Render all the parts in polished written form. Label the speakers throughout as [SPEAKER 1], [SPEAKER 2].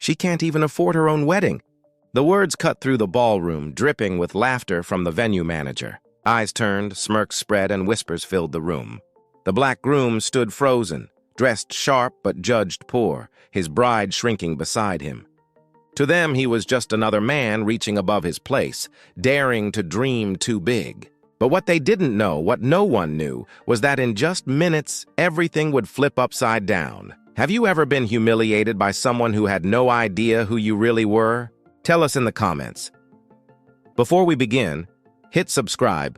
[SPEAKER 1] She can't even afford her own wedding." The words cut through the ballroom, dripping with laughter from the venue manager. Eyes turned, smirks spread, and whispers filled the room. The black groom stood frozen, dressed sharp but judged poor, his bride shrinking beside him. To them, he was just another man reaching above his place, daring to dream too big. But what they didn't know, what no one knew, was that in just minutes, everything would flip upside down. Have you ever been humiliated by someone who had no idea who you really were? Tell us in the comments. Before we begin, hit subscribe.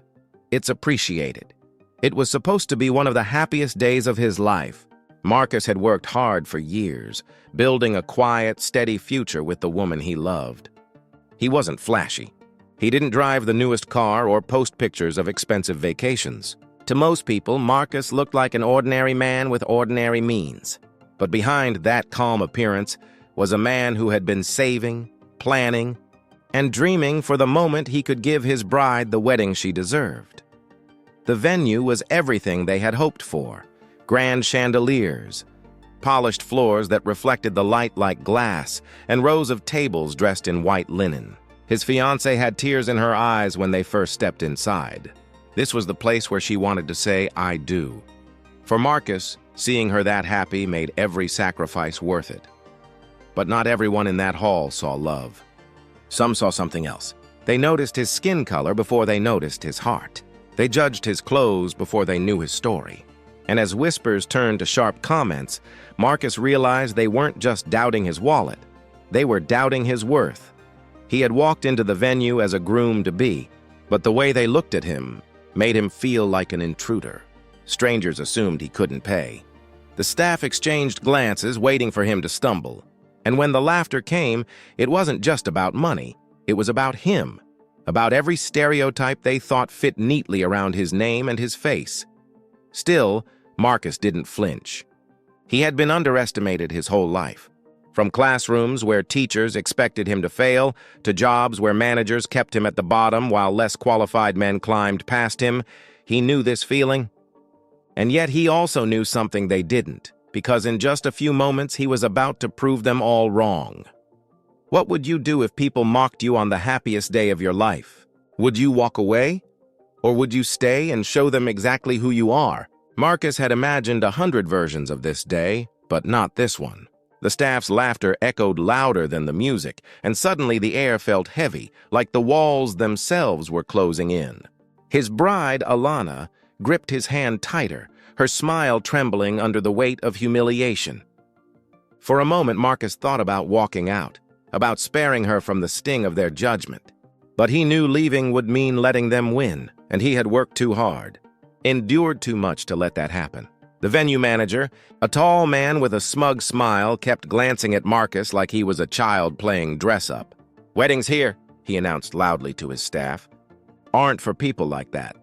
[SPEAKER 1] It's appreciated. It was supposed to be one of the happiest days of his life. Marcus had worked hard for years, building a quiet, steady future with the woman he loved. He wasn't flashy. He didn't drive the newest car or post pictures of expensive vacations. To most people, Marcus looked like an ordinary man with ordinary means. But behind that calm appearance was a man who had been saving, planning, and dreaming for the moment he could give his bride the wedding she deserved. The venue was everything they had hoped for. Grand chandeliers, polished floors that reflected the light like glass, and rows of tables dressed in white linen. His fiancée had tears in her eyes when they first stepped inside. This was the place where she wanted to say, "I do." For Marcus, seeing her that happy made every sacrifice worth it. But not everyone in that hall saw love. Some saw something else. They noticed his skin color before they noticed his heart. They judged his clothes before they knew his story. And as whispers turned to sharp comments, Marcus realized they weren't just doubting his wallet. They were doubting his worth. He had walked into the venue as a groom-to-be, but the way they looked at him made him feel like an intruder. Strangers assumed he couldn't pay. The staff exchanged glances, waiting for him to stumble. And when the laughter came, it wasn't just about money. It was about him, about every stereotype they thought fit neatly around his name and his face. Still, Marcus didn't flinch. He had been underestimated his whole life. From classrooms where teachers expected him to fail, to jobs where managers kept him at the bottom while less qualified men climbed past him, he knew this feeling. And yet he also knew something they didn't, because in just a few moments he was about to prove them all wrong. What would you do if people mocked you on the happiest day of your life? Would you walk away? Or would you stay and show them exactly who you are? Marcus had imagined 100 versions of this day, but not this one. The staff's laughter echoed louder than the music, and suddenly the air felt heavy, like the walls themselves were closing in. His bride, Alana, gripped his hand tighter, her smile trembling under the weight of humiliation. For a moment, Marcus thought about walking out, about sparing her from the sting of their judgment. But he knew leaving would mean letting them win, and he had worked too hard, endured too much to let that happen. The venue manager, a tall man with a smug smile, kept glancing at Marcus like he was a child playing dress-up. "Weddings here," he announced loudly to his staff, "aren't for people like that."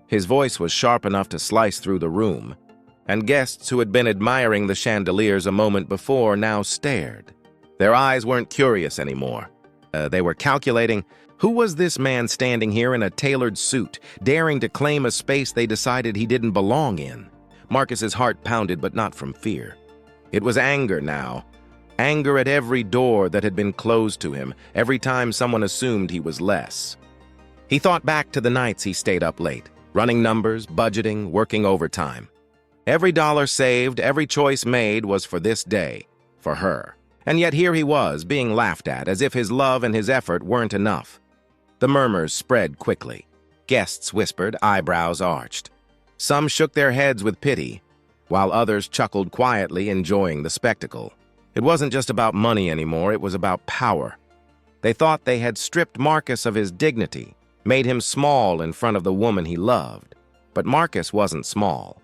[SPEAKER 1] His voice was sharp enough to slice through the room, and guests who had been admiring the chandeliers a moment before now stared. Their eyes weren't curious anymore. They were calculating, who was this man standing here in a tailored suit, daring to claim a space they decided he didn't belong in? Marcus's heart pounded, but not from fear. It was anger now. Anger at every door that had been closed to him, every time someone assumed he was less. He thought back to the nights he stayed up late, running numbers, budgeting, working overtime. Every dollar saved, every choice made was for this day, for her. And yet here he was, being laughed at, as if his love and his effort weren't enough. The murmurs spread quickly. Guests whispered, eyebrows arched. Some shook their heads with pity, while others chuckled quietly, enjoying the spectacle. It wasn't just about money anymore, it was about power. They thought they had stripped Marcus of his dignity, made him small in front of the woman he loved. But Marcus wasn't small.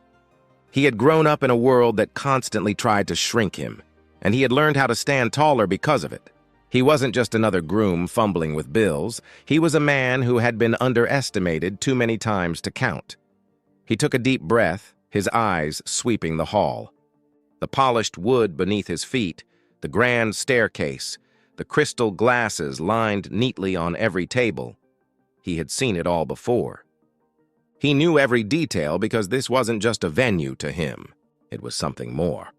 [SPEAKER 1] He had grown up in a world that constantly tried to shrink him, and he had learned how to stand taller because of it. He wasn't just another groom fumbling with bills. He was a man who had been underestimated too many times to count. He took a deep breath, his eyes sweeping the hall. The polished wood beneath his feet, the grand staircase, the crystal glasses lined neatly on every table. He had seen it all before. He knew every detail because this wasn't just a venue to him. It was something more.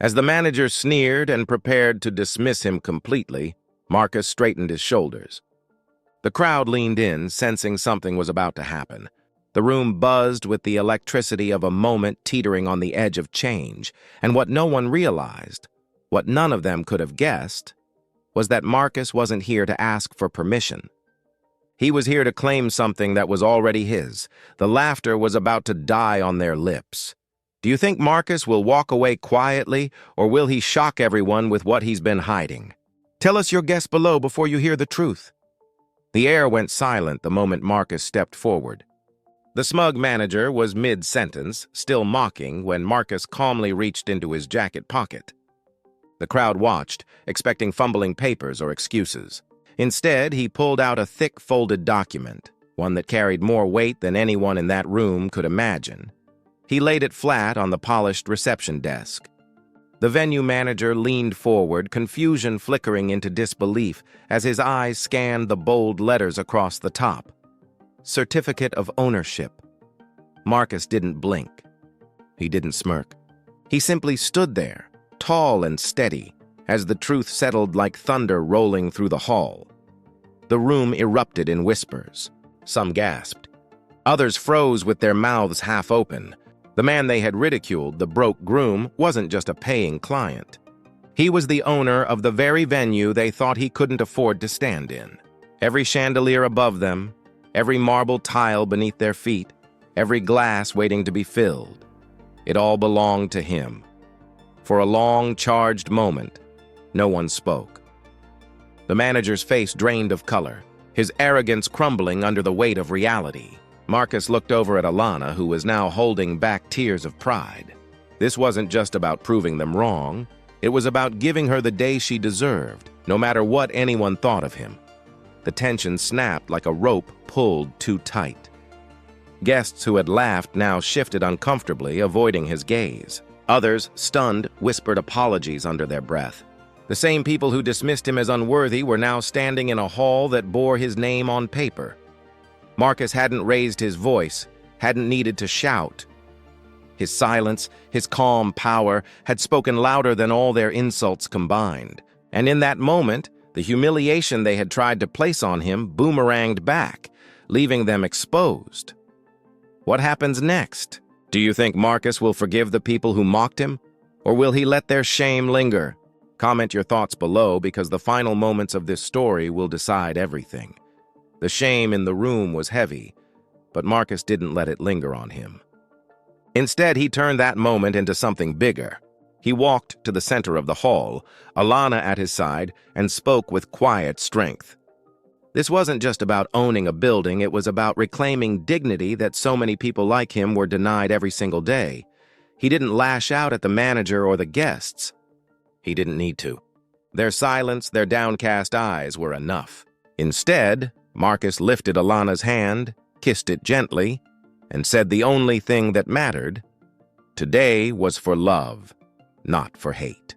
[SPEAKER 1] As the manager sneered and prepared to dismiss him completely, Marcus straightened his shoulders. The crowd leaned in, sensing something was about to happen. The room buzzed with the electricity of a moment teetering on the edge of change, and what no one realized, what none of them could have guessed, was that Marcus wasn't here to ask for permission. He was here to claim something that was already his. The laughter was about to die on their lips. Do you think Marcus will walk away quietly, or will he shock everyone with what he's been hiding? Tell us your guess below before you hear the truth. The air went silent the moment Marcus stepped forward. The smug manager was mid-sentence, still mocking, when Marcus calmly reached into his jacket pocket. The crowd watched, expecting fumbling papers or excuses. Instead, he pulled out a thick folded document, one that carried more weight than anyone in that room could imagine. He laid it flat on the polished reception desk. The venue manager leaned forward, confusion flickering into disbelief as his eyes scanned the bold letters across the top. Certificate of ownership. Marcus didn't blink. He didn't smirk. He simply stood there, tall and steady, as the truth settled like thunder rolling through the hall. The room erupted in whispers. Some gasped. Others froze with their mouths half open. The man they had ridiculed, the broke groom, wasn't just a paying client. He was the owner of the very venue they thought he couldn't afford to stand in. Every chandelier above them, every marble tile beneath their feet, every glass waiting to be filled. It all belonged to him. For a long, charged moment, no one spoke. The manager's face drained of color, his arrogance crumbling under the weight of reality. Marcus looked over at Alana, who was now holding back tears of pride. This wasn't just about proving them wrong. It was about giving her the day she deserved, no matter what anyone thought of him. The tension snapped like a rope pulled too tight. Guests who had laughed now shifted uncomfortably, avoiding his gaze. Others, stunned, whispered apologies under their breath. The same people who dismissed him as unworthy were now standing in a hall that bore his name on paper. Marcus hadn't raised his voice, hadn't needed to shout. His silence, his calm power, had spoken louder than all their insults combined. And in that moment, the humiliation they had tried to place on him boomeranged back, leaving them exposed. What happens next? Do you think Marcus will forgive the people who mocked him? Or will he let their shame linger? Comment your thoughts below, because the final moments of this story will decide everything. The shame in the room was heavy, but Marcus didn't let it linger on him. Instead, he turned that moment into something bigger. He walked to the center of the hall, Alana at his side, and spoke with quiet strength. This wasn't just about owning a building, it was about reclaiming dignity that so many people like him were denied every single day. He didn't lash out at the manager or the guests. He didn't need to. Their silence, their downcast eyes were enough. Instead, Marcus lifted Alana's hand, kissed it gently, and said the only thing that mattered: today was for love, not for hate.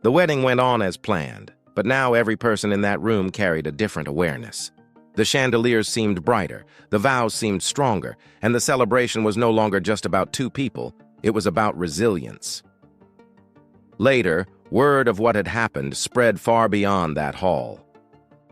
[SPEAKER 1] The wedding went on as planned, but now every person in that room carried a different awareness. The chandeliers seemed brighter, the vows seemed stronger, and the celebration was no longer just about two people, it was about resilience. Later, word of what had happened spread far beyond that hall.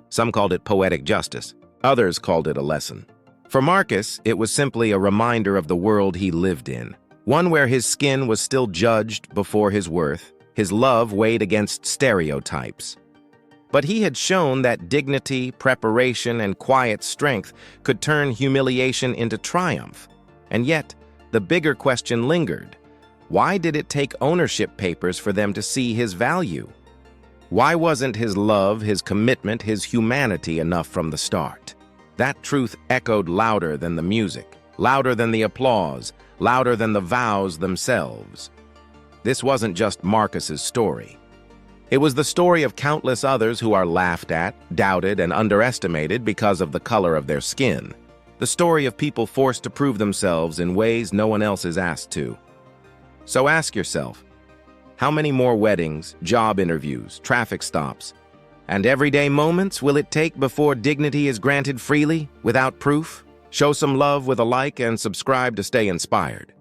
[SPEAKER 1] Some called it poetic justice, others called it a lesson. For Marcus, it was simply a reminder of the world he lived in, one where his skin was still judged before his worth, his love weighed against stereotypes. But he had shown that dignity, preparation, and quiet strength could turn humiliation into triumph. And yet, the bigger question lingered. Why did it take ownership papers for them to see his value? Why wasn't his love, his commitment, his humanity enough from the start? That truth echoed louder than the music, louder than the applause, louder than the vows themselves. This wasn't just Marcus's story. It was the story of countless others who are laughed at, doubted, and underestimated because of the color of their skin. The story of people forced to prove themselves in ways no one else is asked to. So ask yourself, how many more weddings, job interviews, traffic stops, and everyday moments will it take before dignity is granted freely, without proof? Show some love with a like and subscribe to stay inspired.